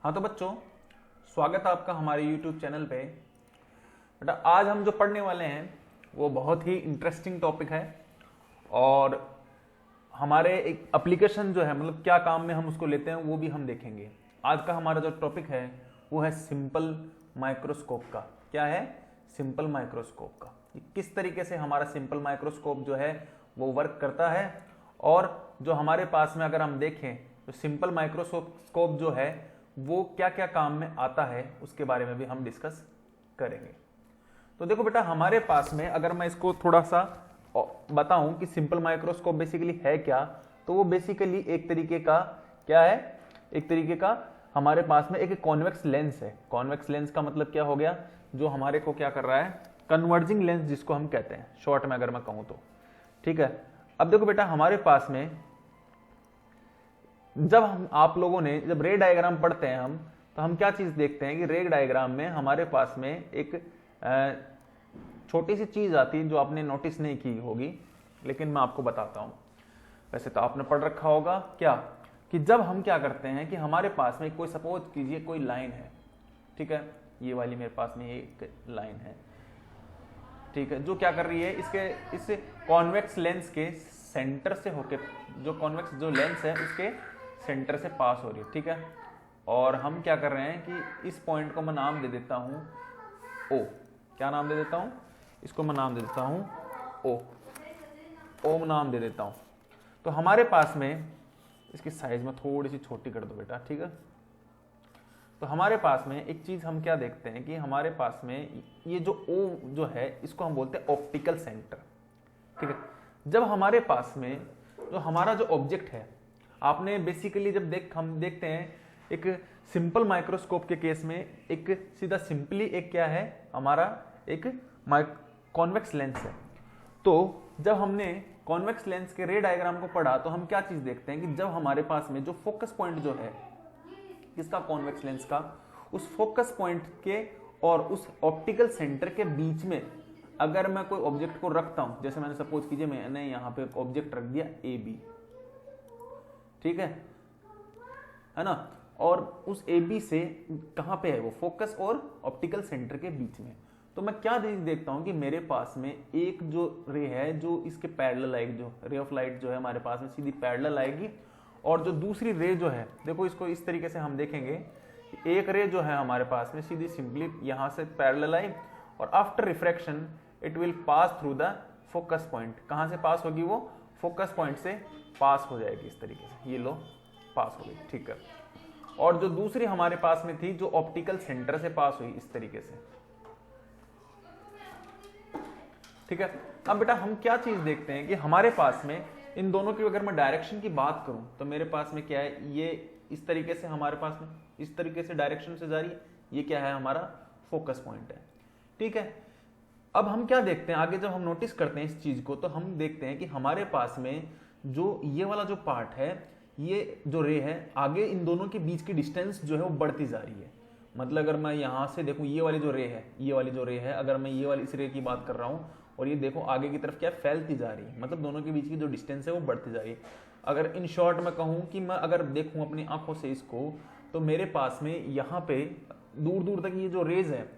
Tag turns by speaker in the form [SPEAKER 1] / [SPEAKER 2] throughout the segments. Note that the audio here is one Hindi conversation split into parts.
[SPEAKER 1] हाँ तो बच्चों, स्वागत है आपका हमारे YouTube चैनल पे। बेटा आज हम जो पढ़ने वाले हैं वो बहुत ही इंटरेस्टिंग टॉपिक है और हमारे एक एप्लीकेशन जो है मतलब क्या काम में हम उसको लेते हैं वो भी हम देखेंगे। आज का हमारा जो टॉपिक है वो है सिंपल माइक्रोस्कोप का। क्या है? सिंपल माइक्रोस्कोप का। किस तरीके से हमारा सिंपल माइक्रोस्कोप जो है वो वर्क करता है और जो हमारे पास में अगर हम देखें तो सिंपल माइक्रोस्कोप जो है वो क्या क्या काम में आता है उसके बारे में भी हम डिस्कस करेंगे। तो देखो बेटा, हमारे पास में अगर मैं इसको थोड़ा सा बताऊं कि सिंपल माइक्रोस्कोप बेसिकली है क्या, तो वो बेसिकली एक तरीके का क्या है, एक तरीके का हमारे पास में एक कॉन्वेक्स लेंस है। कॉन्वेक्स लेंस का मतलब क्या हो गया? जो हमारे को क्या कर रहा है, कन्वर्जिंग लेंस जिसको हम कहते हैं शॉर्ट में अगर मैं कहूं तो। ठीक है, अब देखो बेटा, हमारे पास में जब आप लोगों ने जब रे डायग्राम पढ़ते हैं हम, तो हम क्या चीज देखते हैं कि रे डायग्राम में हमारे पास में एक छोटी सी चीज आती है जो आपने नोटिस नहीं की होगी, लेकिन मैं आपको बताता हूं। वैसे तो आपने पढ़ रखा होगा क्या कि जब हम क्या करते हैं कि हमारे पास में कोई सपोज कीजिए कोई लाइन है, ठीक है, ये वाली मेरे पास में एक लाइन है, ठीक है, जो क्या कर रही है इस कॉन्वेक्स लेंस के सेंटर से होके, जो कॉन्वेक्स जो लेंस है उसके सेंटर से पास हो रही है। ठीक है, और हम क्या कर रहे हैं कि इस पॉइंट को मैं नाम दे देता हूं ओ। क्या नाम दे देता हूं? इसको मैं नाम दे देता हूं ओ। ओ नाम दे देता हूं। तो हमारे पास में इसकी साइज में थोड़ी सी छोटी कर दो बेटा, ठीक है। तो हमारे पास में एक चीज हम क्या देखते हैं कि हमारे पास में ये जो ओ जो है इसको हम बोलते हैं ऑप्टिकल सेंटर। ठीक है, जब हमारे पास में जो हमारा जो ऑब्जेक्ट है, आपने बेसिकली जब हम देखते हैं एक सिंपल माइक्रोस्कोप के केस में एक सीधा सिंपली एक क्या है हमारा एक कॉन्वेक्स लेंस है। तो जब हमने कॉन्वेक्स लेंस के रे डायग्राम को पढ़ा तो हम क्या चीज देखते हैं कि जब हमारे पास में जो फोकस पॉइंट जो है किसका, कॉन्वेक्स लेंस का, उस फोकस पॉइंट के और उस ऑप्टिकल सेंटर के बीच में अगर मैं कोई ऑब्जेक्ट को रखता हूं, जैसे मैंने सपोज कीजिए मैंने यहां पे एक ऑब्जेक्ट रख दिया ए बी, ठीक है ना, और उस ए बी से कहां पे है वो फोकस और ऑप्टिकल सेंटर के बीच में, तो मैं क्या देखता हूं कि मेरे पास में एक जो रे है जो इसके पैरेलल आएगी, जो रे ऑफ लाइट जो है हमारे पास में सीधी पैरेलल आएगी, और जो दूसरी रे जो है, देखो इसको इस तरीके से हम देखेंगे कि एक रे जो है हमारे पास में सीधी सिंपली यहां से पैरेलल आई और after refraction it will pass through the focus point. कहां से पास होगी वो? फोकस पॉइंट से पास हो जाएगी इस तरीके से, ये लो पास हो गई, ठीक है। और जो दूसरी हमारे पास में थी जो ऑप्टिकल सेंटर से पास हुई इस तरीके से, ठीक है। अब बेटा हम क्या चीज देखते हैं कि हमारे पास में इन दोनों की अगर मैं डायरेक्शन की बात करूं तो मेरे पास में क्या है, ये इस तरीके से हमारे पास में इस तरीके से डायरेक्शन से जा रही है, ये क्या है हमारा फोकस पॉइंट है, ठीक है। अब हम क्या देखते हैं आगे, जब हम नोटिस करते हैं इस चीज को तो हम देखते हैं कि हमारे पास में जो ये वाला जो पार्ट है, ये जो रे है, आगे इन दोनों के बीच की डिस्टेंस जो है वो बढ़ती जा रही है। मतलब अगर मैं यहां से देखूं ये वाली जो रे है, ये वाली जो रे है, अगर मैं ये वाली इस रे की बात कर रहा हूं और ये देखो आगे की तरफ क्या फैलती जा रही है, मतलब दोनों के बीच की जो डिस्टेंस है वो बढ़ती जा रही है। अगर इन शॉर्ट में कहूं कि मैं अगर देखूं अपनी आंखों से इसको, तो मेरे पास में यहाँ पे दूर दूर तक ये जो रेज है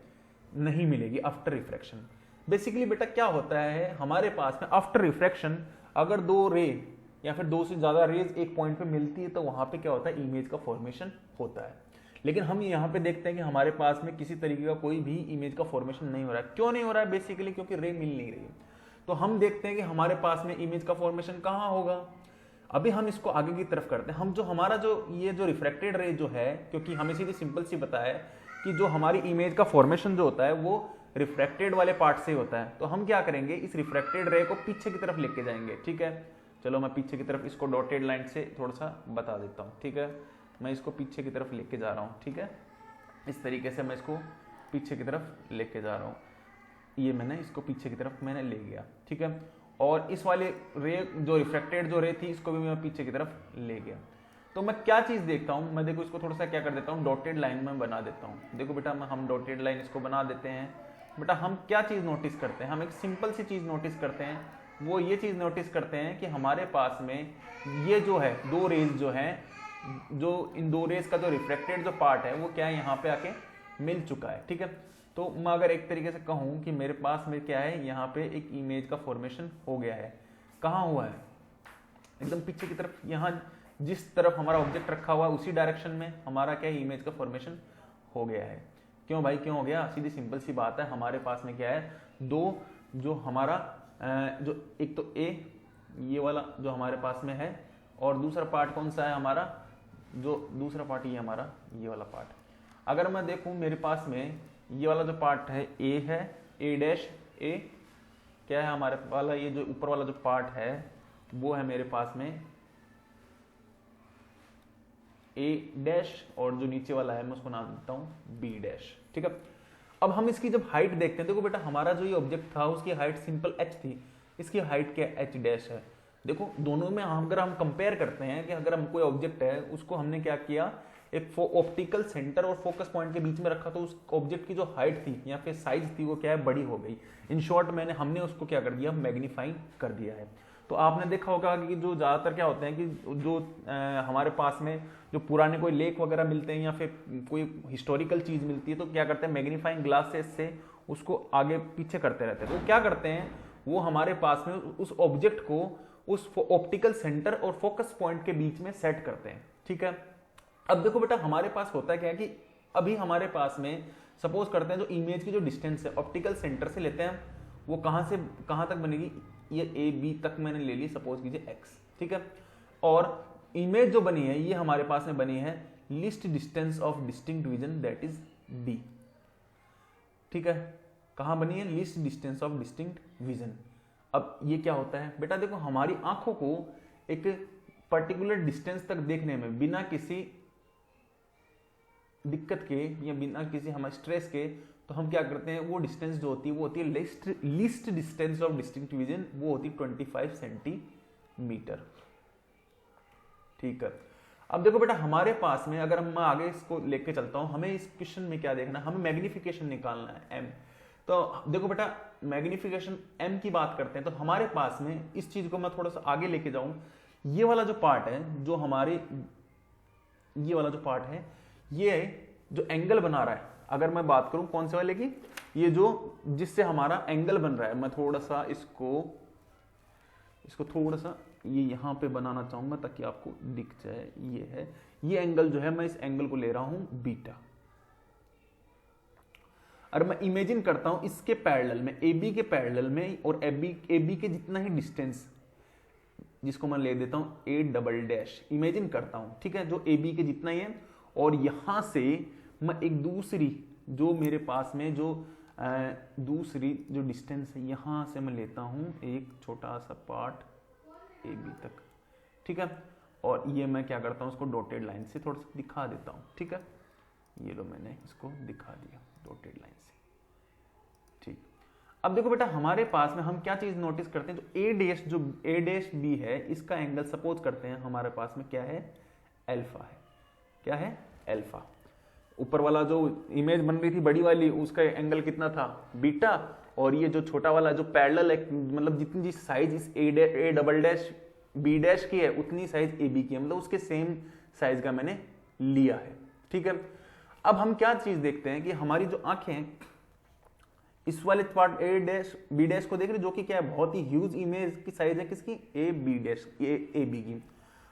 [SPEAKER 1] नहीं मिलेगी आफ्टर रिफ्रैक्शन। बेसिकली बेटा क्या होता है हमारे पास में आफ्टर रिफ्रैक्शन, अगर दो रे या फिर दो से ज्यादा रेज एक पॉइंट पे मिलती है तो वहां पे क्या होता है, इमेज का फॉर्मेशन होता है। लेकिन हम यहाँ पे देखते हैं कि हमारे पास में किसी तरीके का कोई भी इमेज का फॉर्मेशन नहीं हो रहा है। क्यों नहीं हो रहा है? बेसिकली क्योंकि रे मिल नहीं रही है। तो हम देखते हैं कि हमारे पास में इमेज का फॉर्मेशन कहाँ होगा। अभी हम इसको आगे की तरफ करते हैं। हम जो हमारा जो ये जो रिफ्रैक्टेड रे जो है, क्योंकि हमें सीधी सिंपल सी बताया कि जो हमारी इमेज का फॉर्मेशन जो होता है वो रिफ्रैक्टेड वाले पार्ट से होता है, तो हम क्या करेंगे, इस रिफ्रैक्टेड रे को पीछे की तरफ लेके जाएंगे, ठीक है। चलो मैं पीछे की तरफ इसको डॉटेड लाइन से थोड़ा सा बता देता हूँ, ठीक है। मैं इसको पीछे की तरफ लेके जा रहा हूँ, ठीक है, इस तरीके से मैं इसको पीछे की तरफ लेके जा रहा हूँ। ये मैंने इसको पीछे की तरफ मैंने ले गया, ठीक है। और इस वाले रे जो रिफ्रैक्टेड जो रे थी इसको भी मैं पीछे की तरफ ले गया। तो मैं क्या चीज देखता हूँ, मैं देखो इसको थोड़ा सा क्या कर देता हूँ, डॉटेड लाइन में बना देता हूँ। देखो बेटा हम डॉटेड लाइन इसको बना देते हैं। बेटा हम क्या चीज नोटिस करते हैं, हम एक सिंपल सी चीज नोटिस करते हैं, वो ये चीज नोटिस करते हैं कि हमारे पास में ये जो है दो रेज जो हैं जो इन दो रेस का जो रिफ्लेक्टेड जो पार्ट है वो क्या है, यहाँ पे आके मिल चुका है। ठीक है, तो मैं अगर एक तरीके से कहूँ कि मेरे पास में क्या है, यहाँ पे एक इमेज का फॉर्मेशन हो गया है। कहाँ हुआ है, एकदम पीछे की तरफ, यहाँ जिस तरफ हमारा ऑब्जेक्ट रखा हुआ है उसी डायरेक्शन में हमारा क्या है, इमेज का फॉर्मेशन हो गया है। क्यों भाई, क्यों हो गया? सीधी सिंपल सी बात है, हमारे पास में क्या है, दो जो हमारा जो एक तो ए ये वाला जो हमारे पास में है, और दूसरा पार्ट कौन सा है हमारा, जो दूसरा पार्ट ये हमारा ये वाला पार्ट। अगर मैं देखूं मेरे पास में ये वाला जो पार्ट है ए है, ए डैश ए क्या है हमारे वाला, ये जो ऊपर वाला जो पार्ट है वो है मेरे पास में ए डैश, और जो नीचे वाला है मैं उसको नाम देता हूं बी डैश। ठीक है, अब हम इसकी जब हाइट देखते हैं, देखो बेटा हमारा जो ये ऑब्जेक्ट था उसकी हाइट सिंपल h थी, इसकी हाइट क्या h डैश है। देखो दोनों में अगर हम कंपेयर करते हैं कि अगर हम कोई ऑब्जेक्ट है उसको हमने क्या किया, एक ऑप्टिकल सेंटर और फोकस पॉइंट के बीच में रखा, तो उस ऑब्जेक्ट की जो हाइट थी या फिर साइज थी वो क्या है, बड़ी हो गई। इन शॉर्ट हमने उसको क्या कर दिया, मैग्नीफाई कर दिया है। तो आपने देखा होगा कि जो ज्यादातर क्या होते हैं कि जो हमारे पास में जो पुराने कोई लेक वगैरह मिलते हैं या फिर कोई हिस्टोरिकल चीज मिलती है, तो क्या करते हैं, मैग्नीफाइंग ग्लासेस से उसको आगे पीछे करते रहते हैं। तो क्या करते हैं, वो हमारे पास में उस ऑब्जेक्ट को उस ऑप्टिकल सेंटर और फोकस पॉइंट के बीच में सेट करते हैं। ठीक है, अब देखो बेटा हमारे पास होता है क्या है कि अभी हमारे पास में सपोज करते हैं जो इमेज की जो डिस्टेंस है ऑप्टिकल सेंटर से लेते हैं, वो कहां से कहां तक बनेगी, ये ए बी तक मैंने ले ली, सपोज कीजिए एक्स। ठीक है, और इमेज जो बनी है ये हमारे पास में बनी है least distance of distinct vision, that is D. ठीक है, कहां बनी है, least distance of distinct vision. अब ये क्या होता है बेटा, देखो हमारी आंखों को एक पर्टिकुलर डिस्टेंस तक देखने में बिना किसी दिक्कत के या बिना किसी हमारे स्ट्रेस के, तो हम क्या करते हैं, वो डिस्टेंस जो होती है वो होती है least distance of distinct vision, वो होती है 25 सेंटीमीटर। ठीक है, अब देखो बेटा हमारे पास में अगर मैं आगे इसको लेके चलता हूं, हमें इस क्वेश्चन में क्या देखना है, हमें मैग्निफिकेशन निकालना है एम। तो देखो बेटा मैग्निफिकेशन एम की बात करते हैं, तो हमारे पास में इस चीज को मैं थोड़ा सा आगे लेके जाऊं, ये वाला जो पार्ट है, जो हमारे ये वाला जो पार्ट है, ये जो एंगल बना रहा है, अगर मैं बात करूं कौन से वाले की, ये जो जिससे हमारा एंगल बन रहा है, मैं थोड़ा सा इसको थोड़ा सा ये यहां पे बनाना चाहूंगा ताकि आपको दिख जाए। ये है, ये एंगल जो है, मैं इस एंगल को ले रहा हूं बीटा। और मैं इमेजिन करता हूं इसके पैरेलल में, ए बी के पैरेलल में, और ए बी के जितना ही डिस्टेंस, जिसको मैं ले देता हूं ए डबल डैश, इमेजिन करता हूं। ठीक है, जो ए बी के जितना ही है, और यहां से मैं एक दूसरी जो मेरे पास में जो दूसरी जो डिस्टेंस है, यहां से मैं लेता हूं एक छोटा सा पार्ट ए बी तक। ठीक है, और ये मैं क्या करता हूं, उसको डॉटेड लाइन से थोड़ा सा दिखा देता हूं। ठीक है, ये लो मैंने इसको दिखा दिया डॉटेड लाइन से। ठीक, अब देखो बेटा हमारे पास में हम क्या चीज नोटिस करते हैं, जो ए डैश बी है, इसका एंगल सपोज करते हैं हमारे पास में क्या है, अल्फा है। क्या है, अल्फा। ऊपर वाला जो इमेज बन रही थी बड़ी वाली, उसका एंगल कितना था, बीटा, और ये जो छोटा वाला जो पैरेलल है, मतलब जितनी जिस साइज इस A double dash B dash की है उतनी साइज ए बी की है, मतलब उसके सेम साइज का मैंने लिया है। ठीक है, अब हम क्या चीज देखते हैं कि हमारी जो आंखें इस वाले part A dash B dash को देख रही, जो कि क्या है, बहुत ही ह्यूज इमेज की साइज है, किसकी, A B dash A B की।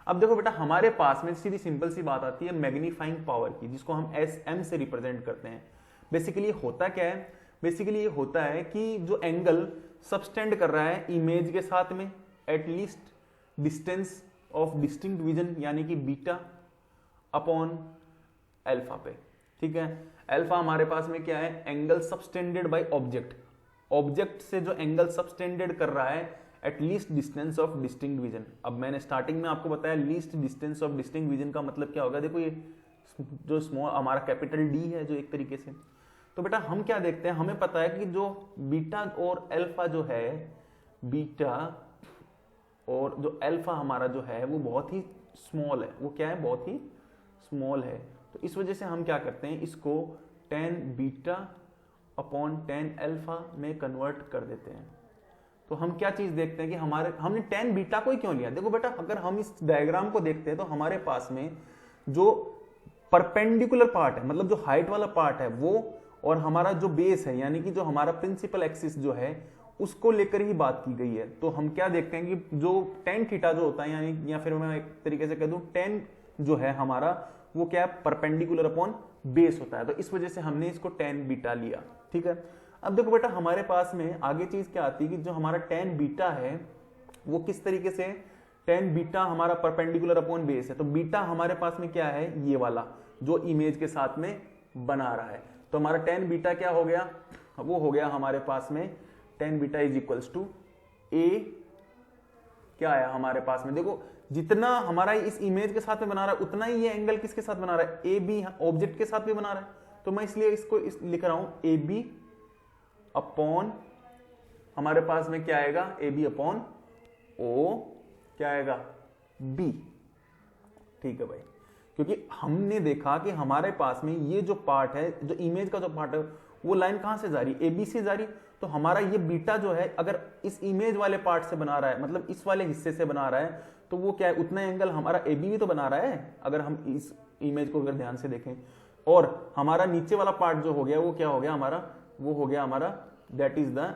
[SPEAKER 1] अब देखो बेटा हमारे पास में सीधी सिंपल सी बात आती है मैग्नीफाइंग पावर की, जिसको हम एस एम से रिप्रेजेंट करते हैं। बेसिकली होता क्या है, बेसिकली ये होता है कि जो एंगल सबस्टेंड कर रहा है इमेज के साथ में at least distance of distinct vision, यानी कि बीटा अपॉन अल्फा पे। ठीक है, अल्फा हमारे पास में क्या है, angle subtended by object, object से जो एंगल सबस्टेंडेड कर रहा है at least distance of distinct vision. अब मैंने स्टार्टिंग में आपको बताया least distance of distinct vision का मतलब क्या होगा, देखो ये जो स्मॉल हमारा कैपिटल डी है जो एक तरीके से, तो बेटा हम क्या देखते हैं, हमें पता है कि जो बीटा और अल्फा जो है, बीटा और जो अल्फा हमारा जो है वो बहुत ही स्मॉल है, वो क्या है, बहुत ही स्मॉल है। तो इस वजह से हम क्या करते हैं, इसको tan beta upon tan alpha में कन्वर्ट कर देते हैं। तो हम क्या चीज देखते हैं कि हमने tan बीटा को ही क्यों लिया, देखो बेटा अगर हम इस डायग्राम को देखते हैं तो हमारे पास में जो परपेंडिकुलर पार्ट है, मतलब जो हाइट वाला पार्ट है वो, और हमारा जो बेस है यानी कि जो हमारा प्रिंसिपल एक्सिस जो है उसको लेकर ही बात की गई है। तो हम क्या देखते हैं कि जो टेन थीटा जो होता है, यानी या फिर मैं एक तरीके से कह दूं टेन जो है हमारा वो क्या है, परपेंडिकुलर अपॉन बेस होता है। तो इस वजह से हमने इसको टेन बीटा लिया। ठीक है, अब देखो बेटा हमारे पास में आगे चीज क्या आती है कि जो हमारा टेन बीटा है वो किस तरीके से, टेन बीटा हमारा परपेंडिकुलर अपॉन बेस है। तो बीटा हमारे पास में क्या है, ये वाला जो इमेज के साथ में बना रहा है। तो हमारा टेन बीटा क्या हो गया, वो हो गया हमारे पास में ten beta is equals to A, क्या आया हमारे पास में, देखो जितना हमारा इस इमेज के साथ में बना रहा है उतना ही ये एंगल किसके साथ बना रहा है, ए बी ऑब्जेक्ट के साथ भी बना रहा है। तो मैं इसलिए इसको लिख रहा हूं ए बी अपॉन, हमारे पास में क्या आएगा, ए बी अपॉन ओ, क्या आएगा, बी। ठीक है भाई, क्योंकि हमने देखा कि हमारे पास में ये जो पार्ट है, जो इमेज का जो पार्ट है वो लाइन कहां से जा रही है, ए बी से जा रही। तो हमारा ये बीटा जो है अगर इस इमेज वाले पार्ट से बना रहा है, मतलब इस वाले हिस्से से बना रहा है, तो वो क्या है, उतना एंगल हमारा ए बी भी तो बना रहा है अगर हम इस इमेज को अगर ध्यान से देखें। और हमारा नीचे वाला पार्ट जो हो गया वो क्या हो गया हमारा, वो हो गया हमारा that is the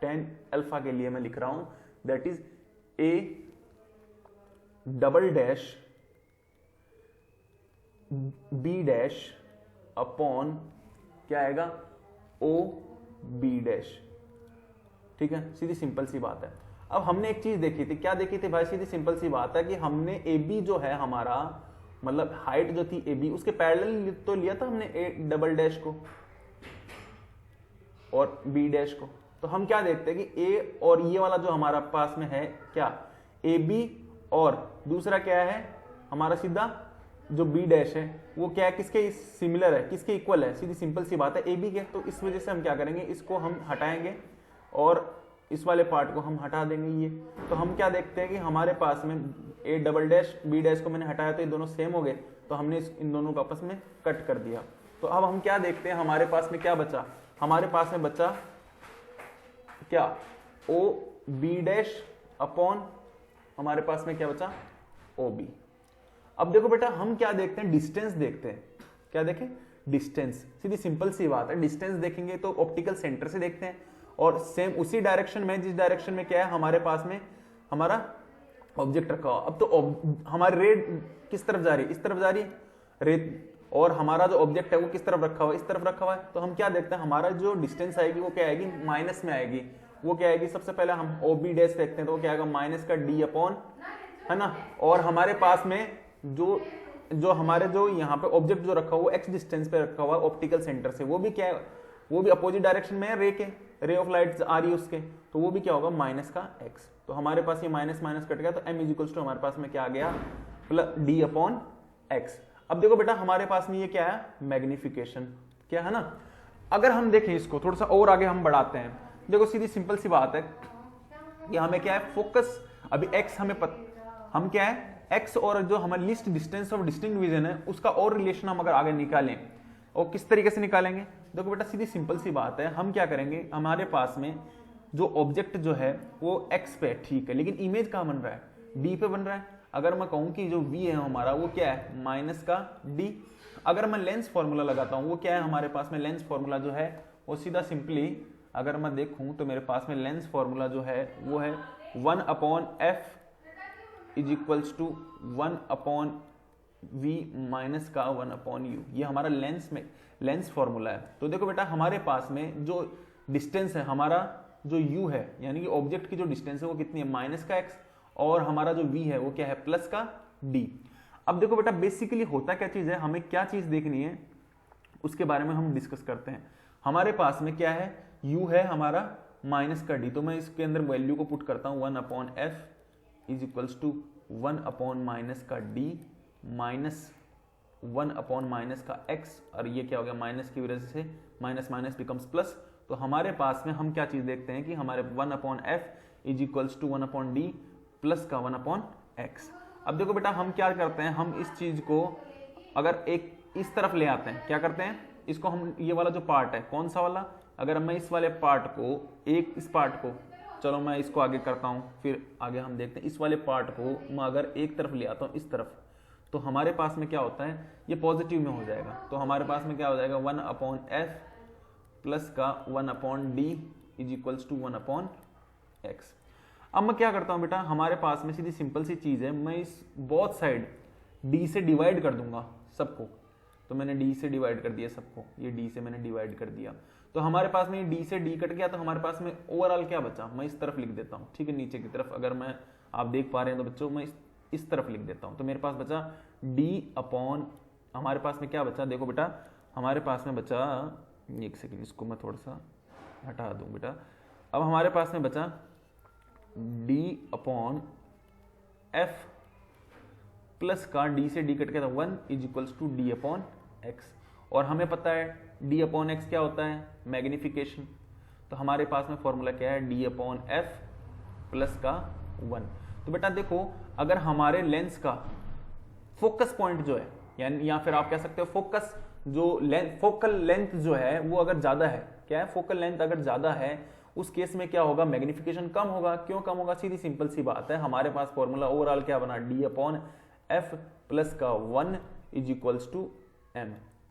[SPEAKER 1] tan alpha के लिए मैं लिख रहा हूं that is A double dash B dash upon क्या आएगा, ओ बी डैश। ठीक है, सीधी सिंपल सी बात है। अब हमने एक चीज देखी थी, क्या देखी थी भाई, सीधी सिंपल सी बात है कि हमने ए बी जो है हमारा, मतलब हाइट जो थी ए बी उसके पैरेलल तो लिया था हमने ए डबल डैश को और बी डैश को। तो हम क्या देखते हैं कि ए और ये वाला जो हमारा पास में है क्या, ए बी, और दूसरा क्या है हमारा सीधा जो बी डैश है वो क्या है, किसके सिमिलर है, किसके इक्वल है, सीधी सिंपल सी बात है ए बी के। तो इस वजह से हम क्या करेंगे, इसको हम हटाएंगे और इस वाले पार्ट को हम हटा देंगे ये। तो हम क्या देखते हैं कि हमारे पास में A double dash B dash को मैंने हटाया तो ये दोनों सेम हो गए, तो हमने इन दोनों को आपस में कट कर दिया। तो अब हम क्या देखते हैं, हमारे पास में क्या बचा, हमारे पास में बचा क्या, ओ बी डैश अपॉन, हमारे पास में क्या बचा, ओ बी। अब देखो बेटा हम क्या देखते हैं, डिस्टेंस देखते हैं। क्या देखें, डिस्टेंस, सीधी सिंपल सी बात है, डिस्टेंस देखेंगे तो ऑप्टिकल सेंटर से देखते हैं, और सेम उसी डायरेक्शन में, जिस डायरेक्शन में क्या है हमारे पास में हमारा ऑब्जेक्ट रखा हुआ। अब तो हमारी रे किस तरफ जा रही है, इस तरफ जा रही है रे, और हमारा जो ऑब्जेक्ट है वो किस तरफ रखा हुआ है, इस तरफ रखा हुआ है। तो हम क्या देखते हैं, हमारा जो डिस्टेंस आएगी वो क्या आएगी, माइनस में आएगी। वो क्या आएगी, सबसे पहले हम ओ बी डैश देखते हैं तो वो क्या आएगा, माइनस का डी अपॉन, है ना। और हमारे पास में जो हमारे जो यहाँ पे ऑब्जेक्ट जो रखा हुआ एक्स डिस्टेंस पे रखा हुआ ऑप्टिकल सेंटर से, वो भी क्या है, वो भी अपोजिट डायरेक्शन में है रे के, रे ऑफ लाइट आ रही है उसके, तो वो भी क्या होगा, माइनस का एक्स। तो हमारे पास ये माइनस माइनस कट गया, तो एम इज इक्वल्स टू हमारे पास में क्या आ गया, प्लस डी अपॉन एक्स। अब देखो बेटा हमारे पास में ये क्या है, मैग्निफिकेशन, क्या है ना। अगर हम देखें इसको थोड़ा सा और आगे हम बढ़ाते हैं, देखो सीधी सिंपल सी बात है कि हमें क्या है, फोकस, अभी एक्स हमें हम क्या है, एक्स और जो हमारी list distance of distinct vision है उसका और रिलेशन हम अगर आगे निकालें, और किस तरीके से निकालेंगे, देखो बेटा सीधी सिंपल सी बात है, हम क्या करेंगे, हमारे पास में जो ऑब्जेक्ट जो है वो एक्स पे ठीक है, लेकिन इमेज कहाँ बन रहा है, डी पे बन रहा है। अगर मैं कहूं कि जो वी है हमारा वो क्या है, माइनस का डी। अगर मैं लेंस फॉर्मूला लगाता हूं, वो क्या है हमारे पास में, लेंस फॉर्मूला जो है वो सीधा सिंपली अगर मैं देखूं तो मेरे पास में लेंस फॉर्मूला जो है वो है 1 upon F is equals to 1 upon V minus का 1 अपॉन यू। ये हमारा लेंस फॉर्मूला है। तो देखो बेटा हमारे पास में जो डिस्टेंस है, हमारा जो u है यानी कि ऑब्जेक्ट की जो डिस्टेंस है वो कितनी है, माइनस का x, और हमारा जो v है वो क्या है, प्लस का d। अब देखो बेटा बेसिकली होता क्या चीज है, हमें क्या चीज देखनी है उसके बारे में हम डिस्कस करते हैं। हमारे पास में क्या है, u है हमारा माइनस का d, तो मैं इसके अंदर वैल्यू को पुट करता हूं 1 upon F is equals to 1 upon minus का d माइनस 1 अपॉन माइनस का x, और ये क्या हो गया, माइनस की वजह से माइनस माइनस बिकम्स प्लस। तो हमारे पास में हम क्या चीज देखते हैं कि हमारे 1 upon F is equals to 1 upon D plus का 1 अपॉन एक्स। अब देखो बेटा हम क्या करते हैं, हम इस चीज को अगर एक इस तरफ ले आते हैं, क्या करते हैं, इसको हम ये वाला जो पार्ट है कौन सा वाला, अगर मैं इस वाले पार्ट को एक इस पार्ट को चलो मैं इसको आगे करता हूँ, फिर आगे हम देखते हैं। इस वाले पार्ट को मैं अगर एक तरफ ले आता हूँ इस तरफ, तो हमारे पास में क्या होता है, ये पॉजिटिव में हो जाएगा। तो हमारे पास में क्या हो जाएगा, 1/f प्लस का 1/d is equals to 1/x। अब मैं क्या करता हूँ बेटा, हमारे पास में सीधी सिंपल सी चीज़ है, मैं इस बोथ साइड d से डिवाइड कर दूंगा सबको। तो मैंने d से डिवाइड कर दिया सबको, ये d से मैंने डिवाइड कर दिया, तो हमारे पास में d से d कट गया, तो हमारे पास में ओवरऑल क्या बचा, मैं इस तरफ लिख देता हूँ, ठीक है, नीचे की तरफ। अगर मैं आप देख पा रहे हैं तो बच्चों मैं इस तरफ लिख देता हूँ, तो मेरे पास बचा d अपॉन, हमारे पास में क्या बचा, देखो बेटा हमारे पास में बचा, एक सेकेंड इसको मैं थोड़ा सा हटा दूँ बेटा। अब हमारे पास में बचा d अपॉन f प्लस का d से d कट गया था 1 is equals to d upon x। और हमें पता है d अपॉन x क्या होता है, मैग्निफिकेशन। तो हमारे पास में फॉर्मूला क्या है, d अपॉन f प्लस का 1। तो बेटा देखो, अगर हमारे लेंस का फोकस पॉइंट जो है, यानी या फिर आप कह सकते हो फोकस जो लेंथ, फोकल लेंथ जो है वो अगर ज्यादा है, क्या है, फोकल लेंथ अगर ज्यादा है, उस केस में क्या होगा, मैग्निफिकेशन कम होगा। क्यों कम होगा, सीधी सिंपल सी बात है, हमारे पास फॉर्मूला ओवरऑल क्या बना, d अपॉन f प्लस का 1 इज इक्वल्स टू m,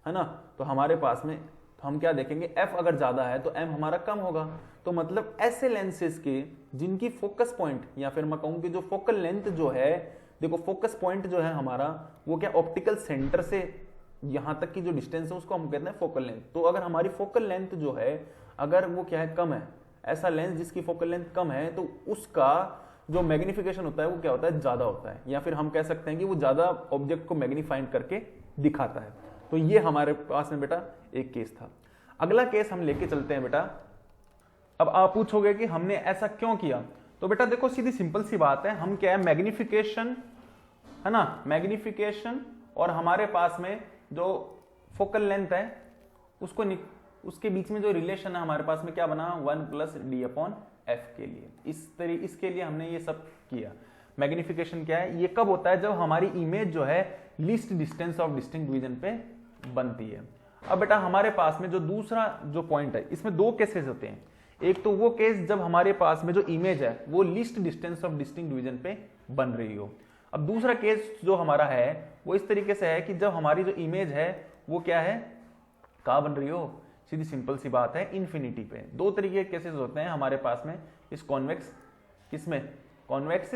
[SPEAKER 1] है ना। तो हमारे पास में हम क्या देखेंगे, f अगर ज्यादा है तो m हमारा कम होगा। तो मतलब ऐसे लेंसेज के जिनकी फोकस पॉइंट, या फिर मैं कहूँ कि जो फोकल लेंथ जो है, देखो फोकस पॉइंट जो है हमारा वो क्या, ऑप्टिकल सेंटर से यहाँ तक की जो डिस्टेंस है उसको हम कहते हैं फोकल लेंथ। तो अगर हमारी फोकल लेंथ जो है अगर वो क्या है, कम है, ऐसा लेंस जिसकी फोकल लेंथ कम है, तो उसका जो मैग्निफिकेशन होता है वो क्या होता है, ज्यादा होता है, या फिर हम कह सकते हैं कि वो ज्यादा ऑब्जेक्ट को मैग्नीफाइंड करके दिखाता है। तो ये हमारे पास में बेटा एक केस था। अगला केस हम लेके चलते हैं बेटा। अब आप पूछोगे कि हमने ऐसा क्यों किया, तो बेटा देखो सीधी सिंपल सी बात है, हम क्या है, मैग्निफिकेशन है ना, मैग्निफिकेशन और हमारे पास में जो फोकल लेंथ है उसके बीच में जो रिलेशन है हमारे पास में क्या बना, 1 प्लस डी अपॉन एफ के लिए। इसके लिए हमने ये सब किया। मैग्निफिकेशन क्या है, ये कब होता है, जब हमारी इमेज जो है least distance of distinct division पे बनती है। अब बेटा हमारे पास में जो दूसरा जो पॉइंट है, इसमें दो केसेस होते हैं। एक तो वो केस जब हमारे पास में जो इमेज है वो least distance of distinct division पे बन रही हो। अब दूसरा केस जो हमारा है वो इस तरीके से है कि जब हमारी जो इमेज है वो क्या है, कहाँ बन रही हो, सीधी सिंपल सी बात है, इन्फिनिटी पे। दो तरीके के केसेस होते हैं हमारे पास में इस कॉन्वेक्स, किसमें, कॉन्वेक्स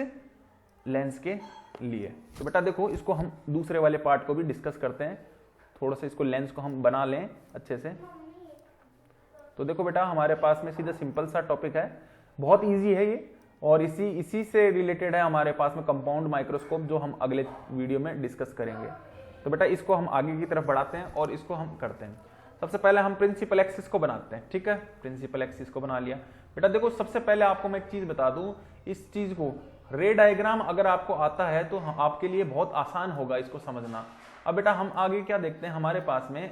[SPEAKER 1] लेंस के लिए। तो बेटा देखो इसको हम दूसरे वाले पार्ट को भी डिस्कस करते हैं, थोड़ा सा इसको लेंस को हम बना लें अच्छे से। तो देखो बेटा हमारे पास में सीधा सिंपल सा टॉपिक है, बहुत इजी है ये, और इसी से रिलेटेड है हमारे पास में कंपाउंड माइक्रोस्कोप, जो हम अगले वीडियो में डिस्कस करेंगे। तो बेटा इसको हम आगे की तरफ बढ़ाते हैं और इसको हम करते हैं। सबसे पहले हम प्रिंसिपल एक्सिस को बनाते हैं, ठीक है, प्रिंसिपल एक्सिस को बना लिया। बेटा देखो सबसे पहले आपको मैं एक चीज बता दूं, इस चीज को रे डायग्राम अगर आपको आता है तो आपके लिए बहुत आसान होगा इसको समझना। अब बेटा हम आगे क्या देखते हैं, हमारे पास में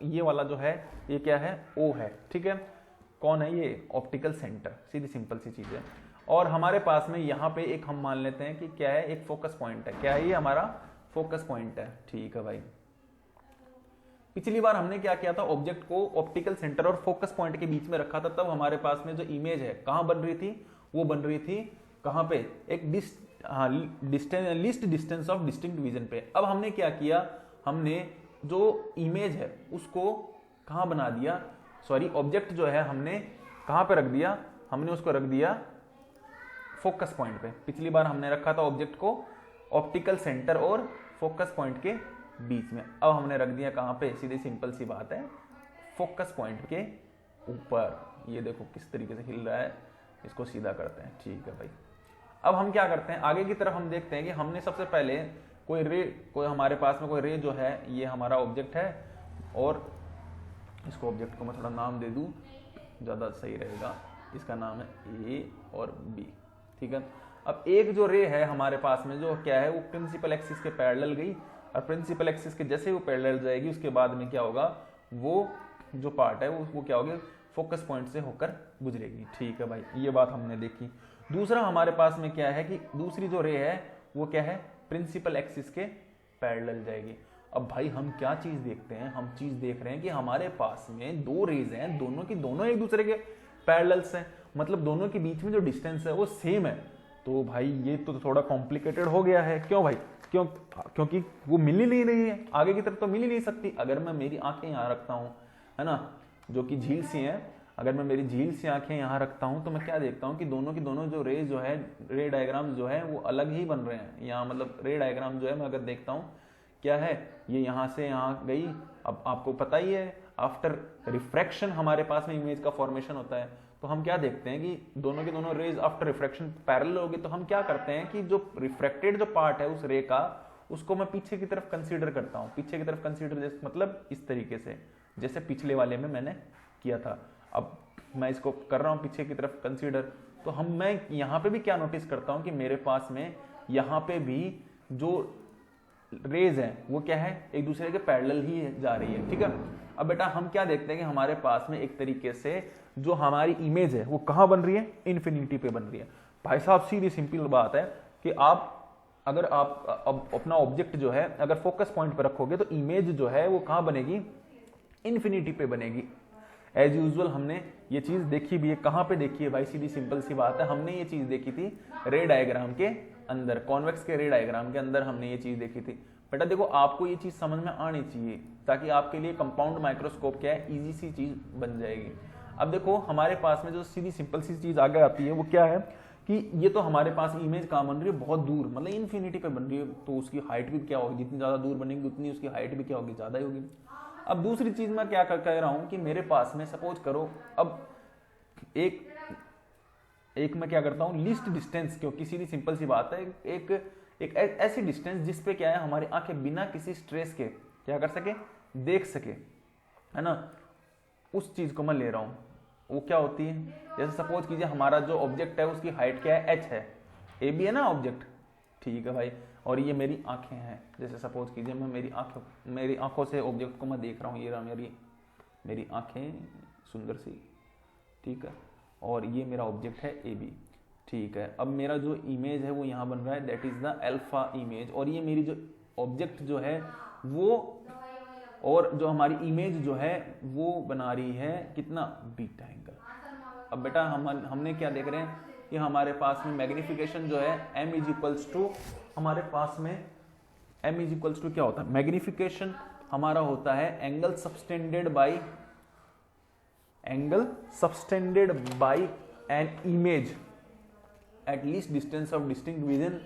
[SPEAKER 1] ये वाला जो है ये क्या है, ओ है, ठीक है, कौन है ये, ऑप्टिकल सेंटर, सीधी सिंपल सी चीज है। और हमारे पास में यहाँ पे एक हम मान लेते हैं कि क्या है, एक फोकस पॉइंट है, क्या है ये हमारा फोकस पॉइंट है, ठीक है भाई। पिछली बार हमने क्या किया था, ऑब्जेक्ट को ऑप्टिकल सेंटर और फोकस पॉइंट के बीच में रखा था, तब हमारे पास में जो इमेज है कहां बन रही थी, वो बन रही थी कहां पे, एक least distance of distinct division पे। अब हमने क्या किया, हमने जो इमेज है उसको कहां बना दिया, सॉरी ऑब्जेक्ट जो है हमने कहां पे रख दिया, हमने उसको रख दिया फोकस पॉइंट पे। पिछली बार हमने रखा था ऑब्जेक्ट को ऑप्टिकल सेंटर और फोकस पॉइंट के बीच में, अब हमने रख दिया कहां पे, सीधी सिंपल सी बात है, फोकस पॉइंट के ऊपर। ये देखो किस तरीके से हिल रहा है, इसको सीधा करते हैं, ठीक है भाई। अब हम क्या करते हैं, आगे की तरफ हम देखते हैं कि हमने सबसे पहले कोई हमारे पास में कोई रे जो है, ये हमारा ऑब्जेक्ट है, और इसको ऑब्जेक्ट को मैं थोड़ा नाम दे दूं ज्यादा सही रहेगा, इसका नाम है ए और बी, ठीक है। अब एक जो रे है हमारे पास में जो क्या है, वो प्रिंसिपल एक्सिस के पैरेलल गई, और प्रिंसिपल एक्सिस के जैसे वो पैरेलल जाएगी उसके बाद में क्या होगा, वो जो पार्ट है वो क्या होगी, फोकस पॉइंट से होकर गुजरेगी, ठीक है भाई, ये बात हमने देखी। दूसरा हमारे पास में क्या है कि दूसरी जो रे है वो क्या है, प्रिंसिपल एक्सिस के पैरेलल जाएगी। अब भाई हम क्या चीज देखते हैं, हम चीज देख रहे हैं कि हमारे पास में दो रेज हैं, दोनों की दोनों एक दूसरे के पैरेलल्स हैं, मतलब दोनों के बीच में जो डिस्टेंस है वो सेम है। तो भाई ये तो थोड़ा कॉम्प्लिकेटेड हो गया है। क्यों भाई? क्योंकि वो मिल ही नहीं रही है, आगे की तरफ तो मिल ही नहीं सकती। अगर मैं मेरी आंखें यहाँ रखता हूँ, है ना, जो कि झील सी हैं, अगर मैं मेरी झील सी आंखें यहाँ रखता हूँ तो मैं क्या देखता हूँ कि दोनों की दोनों जो रेज जो है, रे डायग्राम जो है वो अलग ही बन रहे हैं। यहाँ मतलब रे डायग्राम जो है मैं अगर देखता हूँ क्या है, ये यहाँ से यहाँ गई। अब आपको पता ही है आफ्टर रिफ्रैक्शन हमारे पास में इमेज का फॉर्मेशन होता है। तो हम क्या देखते हैं कि दोनों के दोनों रेज आफ्टर रिफ्रैक्शन पैरेलल हो गए। तो हम क्या करते हैं कि जो रिफ्रैक्टेड जो पार्ट है उस रे का, उसको मैं पीछे की तरफ कंसीडर करता हूँ। पीछे की तरफ कंसीडर मतलब इस तरीके से, जैसे पिछले वाले में मैंने किया था। अब मैं इसको कर रहा हूँ पीछे की तरफ कंसीडर। तो मैं यहाँ पे भी क्या नोटिस करता हूँ कि मेरे पास में यहाँ पे भी जो रेज है वो क्या है, एक दूसरे के पैरेलल ही जा रही है। ठीक है, अब बेटा हम क्या देखते हैं कि हमारे पास में एक तरीके से जो हमारी इमेज है वो कहाँ बन रही है, इन्फिनिटी पे बन रही है। भाई साहब सीधी सिंपल बात है कि अगर आप अपना ऑब्जेक्ट जो है अगर फोकस पॉइंट पर रखोगे तो इमेज जो है वो कहाँ बनेगी, इन्फिनिटी पे बनेगी। एज यूजुअल हमने ये चीज देखी भी है। कहाँ पे देखी है भाई? सीधी सिंपल सी बात है, हमने ये चीज देखी थी रे डायग्राम के अंदर, कॉन्वेक्स के रे डायग्राम के अंदर हमने ये चीज देखी थी। बेटा देखो आपको ये चीज समझ में आनी चाहिए ताकि आपके लिए कंपाउंड माइक्रोस्कोप क्या है, इजी सी चीज बन जाएगी। अब देखो हमारे पास में जो सीधी सिंपल सी चीज आगे आती है वो क्या है कि ये तो हमारे पास इमेज कहाँ बन रही है, बहुत दूर, मतलब इन्फिनिटी पे बन रही है। तो उसकी हाइट भी क्या होगी, जितनी ज्यादा दूर बनेगी उतनी उसकी हाइट भी क्या होगी, ज्यादा ही होगी। अब दूसरी चीज मैं क्या कह रहा हूं कि मेरे पास में सपोज करो अब एक मैं क्या करता हूं लीस्ट डिस्टेंस, क्योंकि सीधी सिंपल सी बात है, एक ऐसी डिस्टेंस जिस पे क्या है हमारी आंखें बिना किसी स्ट्रेस के क्या कर सके, देख सके, है ना, उस चीज को मैं ले रहा हूं। वो क्या होती है, जैसे सपोज कीजिए हमारा जो ऑब्जेक्ट है उसकी हाइट क्या है, h है, ए बी है ना ऑब्जेक्ट, ठीक है भाई, और ये मेरी आंखें हैं। जैसे सपोज कीजिए मैं मेरी आंखों से ऑब्जेक्ट को मैं देख रहा हूँ, ये रहा मेरी आंखें सुंदर सी, ठीक है, और ये मेरा ऑब्जेक्ट है ए बी, ठीक है। अब मेरा जो इमेज है वो यहाँ बन रहा है, that is the alpha image, और ये मेरी जो ऑब्जेक्ट जो है वो, और जो हमारी इमेज जो है वो बना रही है कितना, बीटा एंगल। अब बेटा हमने क्या देख रहे हैं कि हमारे पास में मैग्निफिकेशन जो है m इज इक्वल्स टू, हमारे पास में m इज इक्वल्स टू क्या होता है, मैग्निफिकेशन हमारा होता है angle subtended by an image at least distance of distinct vision,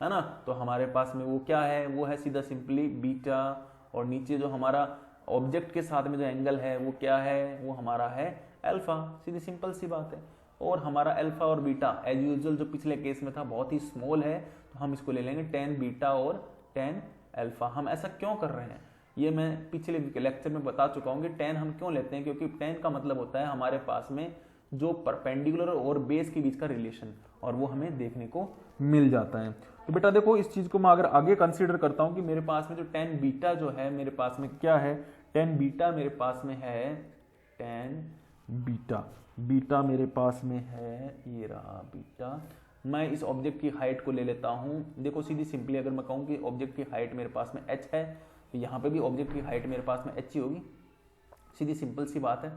[SPEAKER 1] है ना। तो हमारे पास में वो क्या है, वो है सीधा सिंपली बीटा, और नीचे जो हमारा ऑब्जेक्ट के साथ में जो एंगल है वो क्या है, वो हमारा है अल्फा, सीधी सिंपल सी बात है। और हमारा अल्फा और बीटा एज यूजुअल जो पिछले केस में था बहुत ही स्मॉल है, तो हम इसको ले लेंगे tan बीटा और tan अल्फा। हम ऐसा क्यों कर रहे हैं ये मैं पिछले लेक्चर में बता चुका हूँ कि tan हम क्यों लेते हैं, क्योंकि tan का मतलब होता है हमारे पास में जो परपेंडिकुलर और बेस के बीच का रिलेशन, और वो हमें देखने को मिल जाता है। तो बेटा देखो इस चीज को मैं अगर आगे कंसीडर करता हूँ कि मेरे पास में जो tan बीटा जो है मेरे पास में क्या है, tan बीटा मेरे पास में है, tan बीटा मेरे पास में है, ये रहा बीटा। मैं इस ऑब्जेक्ट की हाइट को ले लेता हूँ। देखो सीधी सिंपली अगर मैं कहूँ कि ऑब्जेक्ट की हाइट मेरे पास में h है, तो यहाँ पे भी ऑब्जेक्ट की हाइट मेरे पास में h ही होगी, सीधी सिंपल सी बात है।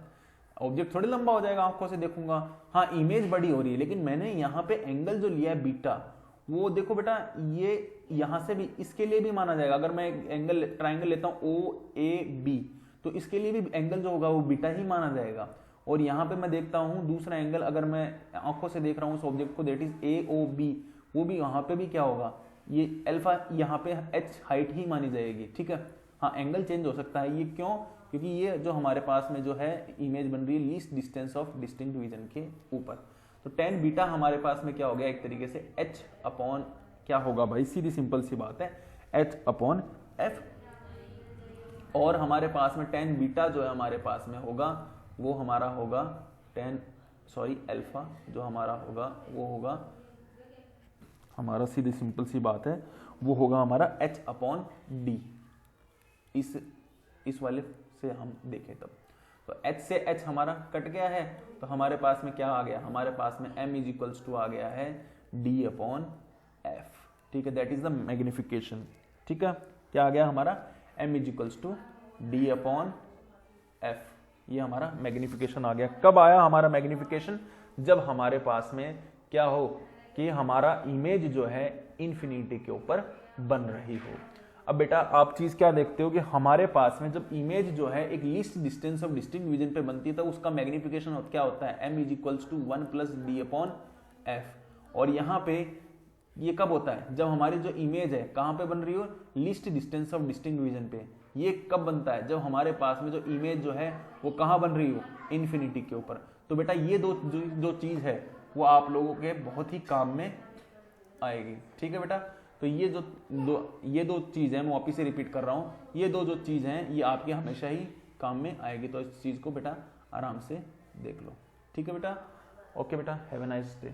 [SPEAKER 1] ऑब्जेक्ट थोड़ी लंबा हो जाएगा, आंखों से देखूंगा, हाँ इमेज बड़ी हो रही है, लेकिन मैंने यहाँ पे एंगल जो लिया है बीटा, वो देखो बेटा ये यहाँ से भी इसके लिए भी माना जाएगा। अगर मैं एंगल ट्राइंगल लेता हूँ OAB, तो इसके लिए भी एंगल जो होगा वो बीटा ही माना जाएगा। और यहाँ पे मैं देखता हूँ दूसरा एंगल, अगर मैं आंखों से देख रहा हूँ उस ऑब्जेक्ट को, दैट इज AOB, वो भी यहाँ पे भी क्या होगा, ये अल्फा, यहाँ पे h हाइट ही मानी जाएगी, ठीक है। हाँ एंगल चेंज हो सकता है, ये क्यों, क्योंकि ये जो हमारे पास में जो है इमेज बन रही है least distance of distinct vision के ऊपर। तो tan बीटा हमारे पास में क्या हो गया, एक तरीके से h अपॉन क्या होगा भाई, सीधी सिंपल सी बात है h अपॉन f। और हमारे पास में tan बीटा जो है हमारे पास में होगा वो हमारा होगा अल्फा जो हमारा होगा वो होगा हमारा, सीधी सिंपल सी बात है, वो होगा हमारा h अपॉन d। इस वाले से हम देखें तब तो h से h हमारा कट गया है, तो हमारे पास में क्या आ गया, हमारे पास में m इज इक्वल्स टू आ गया है d अपॉन f, ठीक है, दैट इज द मैग्निफिकेशन, ठीक है। क्या आ गया हमारा, m is equals to d upon f, ये हमारा मैग्निफिकेशन आ गया। कब आया हमारा मैग्निफिकेशन, जब हमारे पास में क्या हो कि हमारा इमेज जो है इन्फिनिटी के ऊपर बन रही हो। अब बेटा आप चीज क्या देखते हो कि हमारे पास में जब इमेज जो है एक least distance of distinct division पे बनती है तो उसका मैग्निफिकेशन क्या होता है, m is equals to 1 plus D upon F. और यहाँ पे ये कब होता है, जब हमारी जो इमेज है कहाँ पे बन रही हो, least distance of distinct division पे। ये कब बनता है, जब हमारे पास में जो इमेज जो है वो कहाँ बन रही हो, इन्फिनिटी के ऊपर। तो बेटा ये जो चीज है वो आप लोगों के बहुत ही काम में आएगी। ठीक है बेटा, तो ये दो चीज है, मैं वापिस से रिपीट कर रहा हूँ, ये जो चीज हैं ये आपके हमेशा ही काम में आएगी। तो इस चीज को बेटा आराम से देख लो। ठीक है बेटा, ओके बेटा, हैव अ नाइस डे।